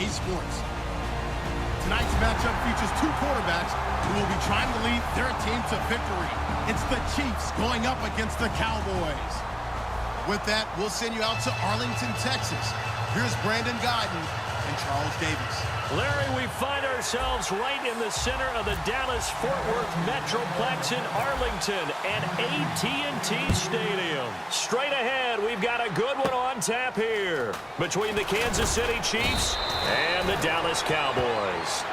sports. Tonight's matchup features two quarterbacks who will be trying to lead their team to victory. It's the Chiefs going up against the Cowboys. With that, we'll send you out to Arlington, Texas. Here's Brandon Guyton and Charles Davis. Larry, we find ourselves right in the center of the Dallas-Fort Worth Metroplex in Arlington at AT&T Stadium. Straight ahead, we've got a good one on tap here between the Kansas City Chiefs and the Dallas Cowboys.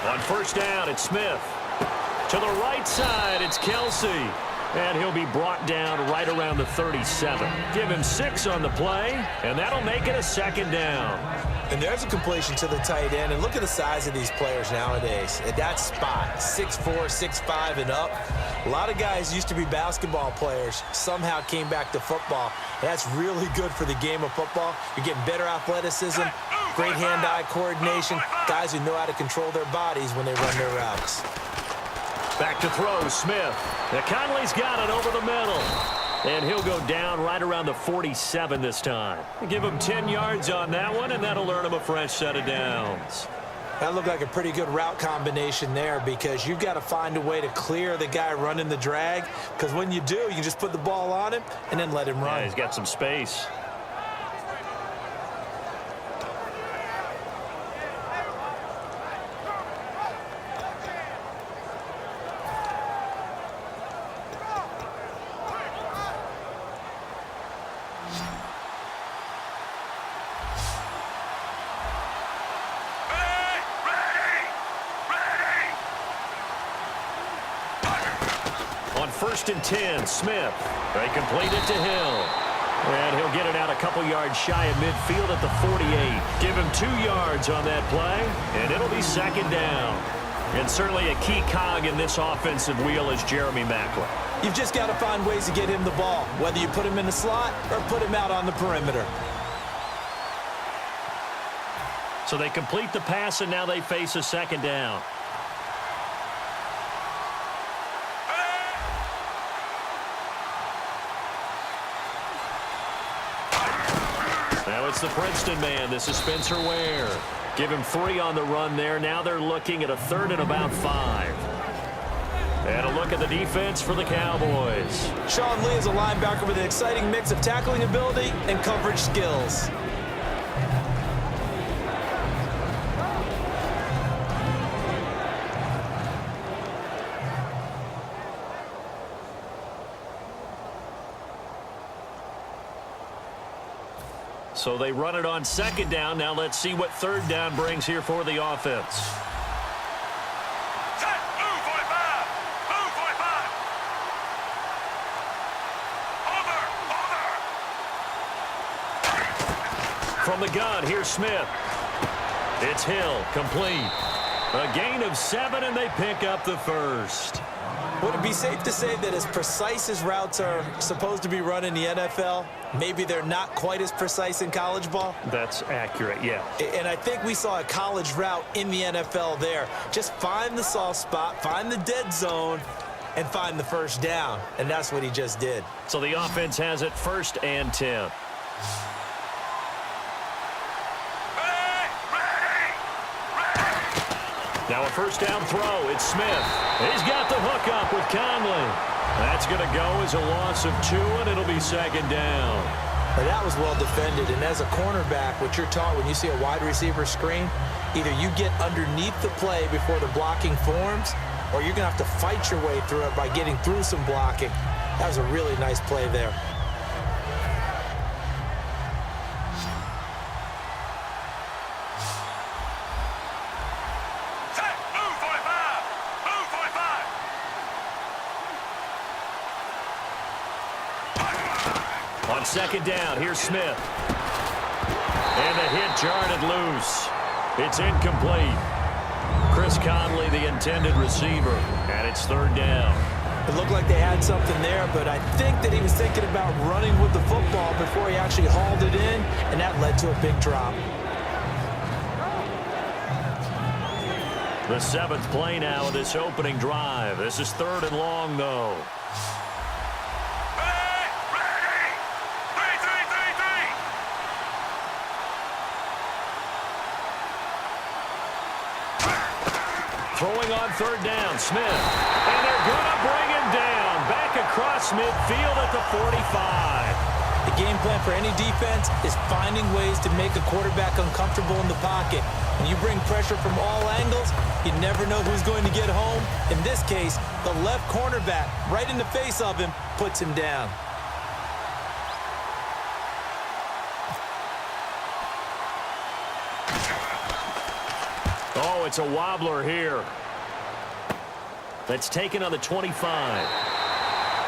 On first down, it's Smith. To the right side, it's Kelsey. And he'll be brought down right around the 37. Give him 6 on the play, and that'll make it a second down. And there's a completion to the tight end. And look at the size of these players nowadays. At that spot, 6'4", 6'5", and up. A lot of guys used to be basketball players, somehow came back to football. That's really good for the game of football. You're getting better athleticism, great hand-eye coordination, guys who know how to control their bodies when they run their routes. Back to throw, Smith. Now Conley's got it over the middle. And he'll go down right around the 47 this time. Give him 10 yards on that one, and that'll earn him a fresh set of downs. That looked like a pretty good route combination there because you've got to find a way to clear the guy running the drag, because when you do, you can just put the ball on him and then let him run. Yeah, he's got some space. First and 10, Smith. They complete it to Hill. And he'll get it out a couple yards shy of midfield at the 48. Give him 2 yards on that play, and it'll be second down. And certainly a key cog in this offensive wheel is Jeremy Maclin. You've just got to find ways to get him the ball, whether you put him in the slot or put him out on the perimeter. So they complete the pass, and now they face a second down. Now it's the Princeton man. This is Spencer Ware. Give him 3 on the run there. Now they're looking at a 3rd and about 5. And a look at the defense for the Cowboys. Sean Lee is a linebacker with an exciting mix of tackling ability and coverage skills. So they run it on second down. Now let's see what third down brings here for the offense. Set, move 45. Move 45. Over. From the gun, here's Smith. It's Hill, complete. A gain of 7, and they pick up the first. Would it be safe to say that as precise as routes are supposed to be run in the NFL, maybe they're not quite as precise in college ball? That's accurate, yeah. And I think we saw a college route in the NFL there. Just find the soft spot, find the dead zone, and find the first down. And that's what he just did. So the offense has it 1st and 10. Now a first down throw. It's Smith. He's got the hook up with Conley. That's going to go as a loss of 2, and it'll be second down. Well, that was well defended. And as a cornerback, what you're taught when you see a wide receiver screen, either you get underneath the play before the blocking forms, or you're going to have to fight your way through it by getting through some blocking. That was a really nice play there. On second down, here's Smith. And the hit jarred it loose. It's incomplete. Chris Conley, the intended receiver, and it's third down. It looked like they had something there, but I think that he was thinking about running with the football before he actually hauled it in, and that led to a big drop. The seventh play now of this opening drive. This is third and long, though. Throwing on third down, Smith. And they're going to bring him down. Back across midfield at the 45. The game plan for any defense is finding ways to make a quarterback uncomfortable in the pocket. When you bring pressure from all angles, you never know who's going to get home. In this case, the left cornerback, right in the face of him, puts him down. Oh, it's a wobbler here. That's taken on the 25.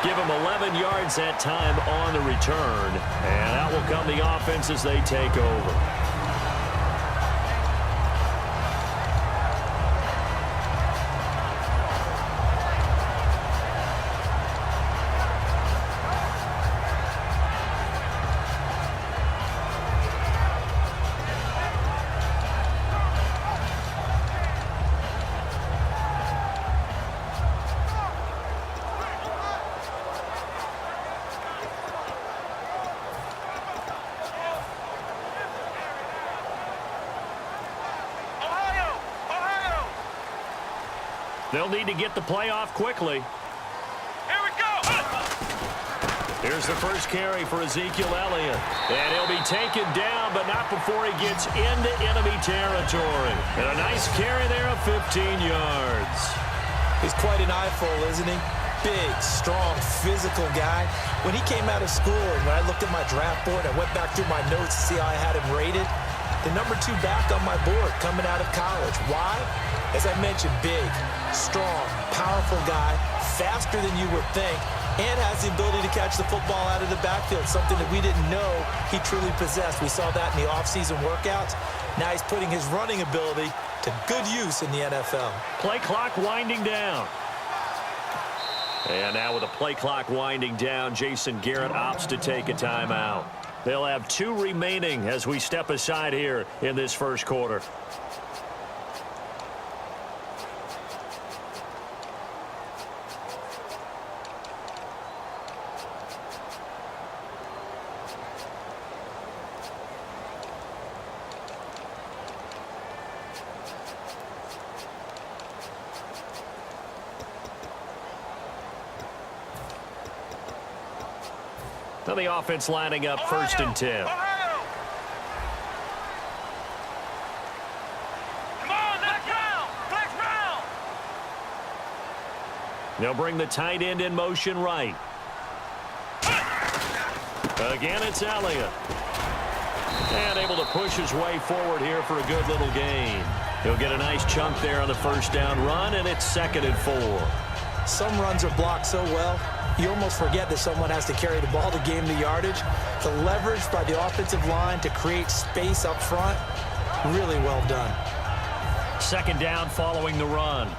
Give him 11 yards that time on the return. And out will come the offense as they take over. They'll need to get the play off quickly. Here we go. Here's the first carry for Ezekiel Elliott. And he'll be taken down, but not before he gets into enemy territory. And a nice carry there of 15 yards. He's quite an eyeful, isn't he? Big, strong, physical guy. When he came out of school and when I looked at my draft board, I went back through my notes to see how I had him rated. The number 2 back on my board coming out of college. Why? As I mentioned, big, strong, powerful guy, faster than you would think, and has the ability to catch the football out of the backfield, something that we didn't know he truly possessed. We saw that in the offseason workouts. Now he's putting his running ability to good use in the NFL. Play clock winding down. And now with the play clock winding down, Jason Garrett opts to take a timeout. They'll have 2 remaining as we step aside here in this first quarter. Now the offense lining up first and 10. Come on, let's go. Let's round. They'll bring the tight end in motion right. Again, it's Elliott. And able to push his way forward here for a good little gain. He'll get a nice chunk there on the first down run, and it's 2nd and 4. Some runs are blocked so well, you almost forget that someone has to carry the ball to gain the yardage. The leverage by the offensive line to create space up front, really well done. 2nd down following the run.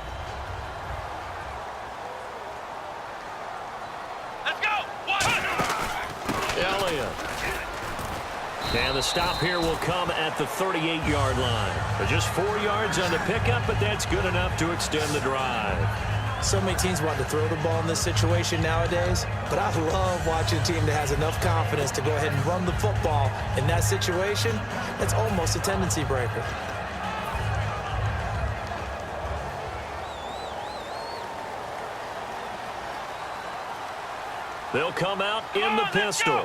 Let's go. Elliott. And the stop here will come at the 38-yard line. They're just 4 yards on the pickup, but that's good enough to extend the drive. So many teams want to throw the ball in this situation nowadays, but I love watching a team that has enough confidence to go ahead and run the football. In that situation, that's almost a tendency breaker. They'll come out in the pistol.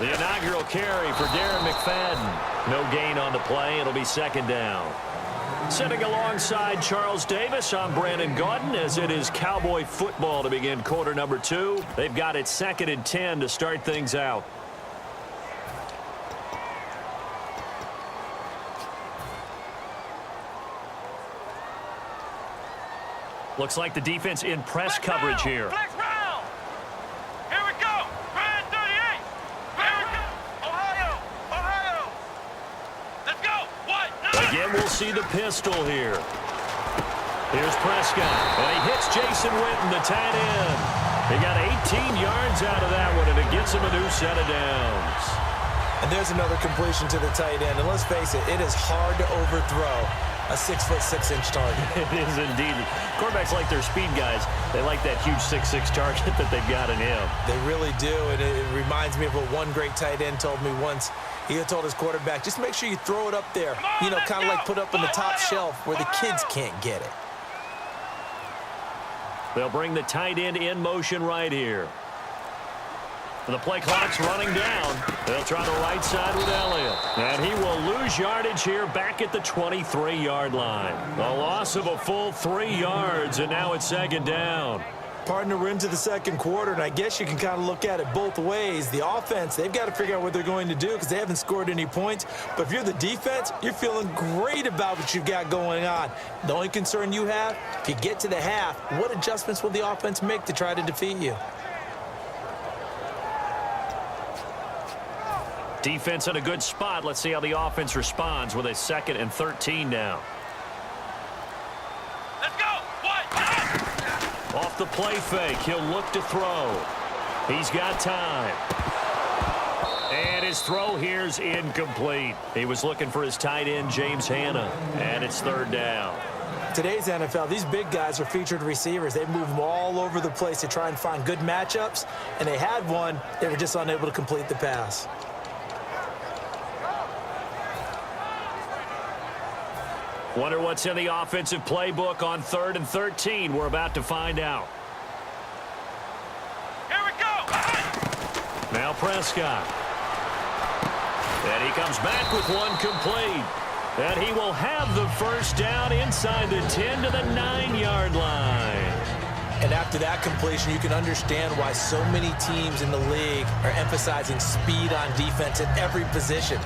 The inaugural carry for Darren McFadden. No gain on the play. It'll be 2nd down. Sitting alongside Charles Davis, I'm Brandon Gaudin as it is Cowboy football to begin quarter number 2. They've got it 2nd and 10 to start things out. Looks like the defense in press coverage here. Again, we'll see the pistol here. Here's Prescott, and he hits Jason Witten, the tight end. He got 18 yards out of that one, and it gets him a new set of downs. And there's another completion to the tight end. And let's face it, it is hard to overthrow a 6'6" target. It is indeed. Quarterbacks like their speed guys. They like that huge 6'6" target that they've got in him. They really do, and it reminds me of what one great tight end told me once. He had told his quarterback, just make sure you throw it up there. You know, kind of like put up on the top shelf where the kids can't get it. They'll bring the tight end in motion right here. The play clock's running down. They'll try the right side with Elliott. And he will lose yardage here back at the 23-yard line. A loss of a full 3 yards, and now it's second down. Partner, we're into the second quarter, and I guess you can kind of look at it both ways. The offense, they've got to figure out what they're going to do because they haven't scored any points. But if you're the defense, you're feeling great about what you've got going on. The only concern you have, if you get to the half, what adjustments will the offense make to try to defeat you? Defense in a good spot. Let's see how the offense responds with a 2nd and 13 now. Let's go. Off the play fake, he'll look to throw. He's got time. And his throw here's incomplete. He was looking for his tight end, James Hanna, and it's 3rd down. Today's NFL, these big guys are featured receivers. They move them all over the place to try and find good matchups, and they had one. They were just unable to complete the pass. Wonder what's in the offensive playbook on 3rd and 13. We're about to find out. Here we go. Now Prescott. And he comes back with one complete. And he will have the first down inside the 10 to the 9-yard line. And after that completion, you can understand why so many teams in the league are emphasizing speed on defense at every position.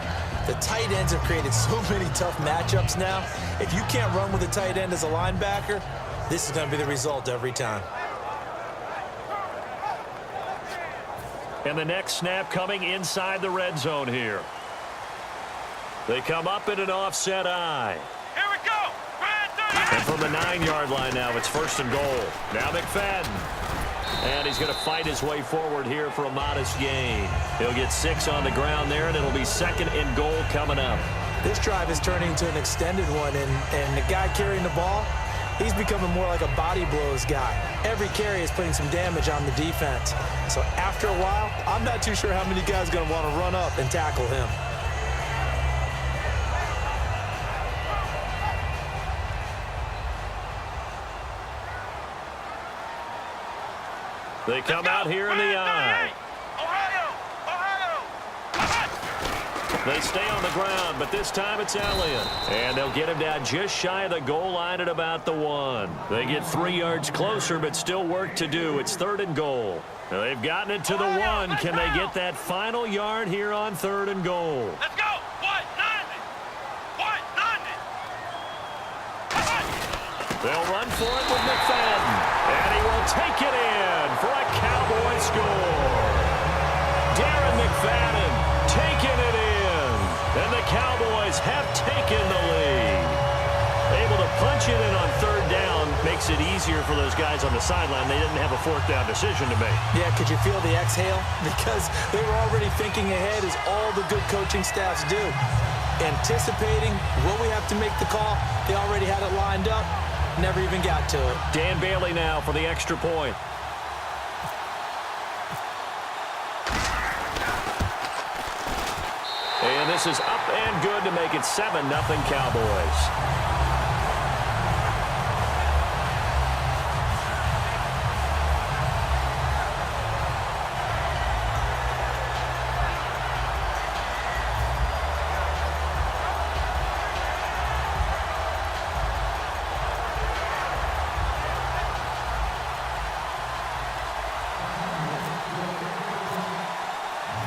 The tight ends have created so many tough matchups now. If you can't run with a tight end as a linebacker, this is going to be the result every time. And the next snap coming inside the red zone here. They come up in an offset eye. Here we go. And from the 9-yard line now, it's 1st and goal. Now McFadden. And he's going to fight his way forward here for a modest gain. He'll get 6 on the ground there, and it'll be 2nd and goal coming up. This drive is turning into an extended one, and the guy carrying the ball, he's becoming more like a body blows guy. Every carry is putting some damage on the defense. So after a while, I'm not too sure how many guys are going to want to run up and tackle him. They come out here in the eye. They stay on the ground, but this time it's Elliott. And they'll get him down just shy of the goal line at about the 1. They get 3 yards closer, but still work to do. It's 3rd and goal. Now they've gotten it to the 1. Can they get that final yard here on 3rd and goal? Let's go. They'll run for it with McFadden. And he will take it in for a Cowboy score. Darren McFadden taking it in. And the Cowboys have taken the lead. Able to punch it in on 3rd down makes it easier for those guys on the sideline. They didn't have a 4th down decision to make. Yeah, could you feel the exhale? Because they were already thinking ahead, as all the good coaching staffs do. Anticipating what we have to make the call. They already had it lined up. Never even got to it. Dan Bailey now for the extra point. And this is up and good to make it 7-0 Cowboys.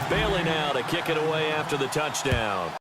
Bailey now to kick it away after the touchdown.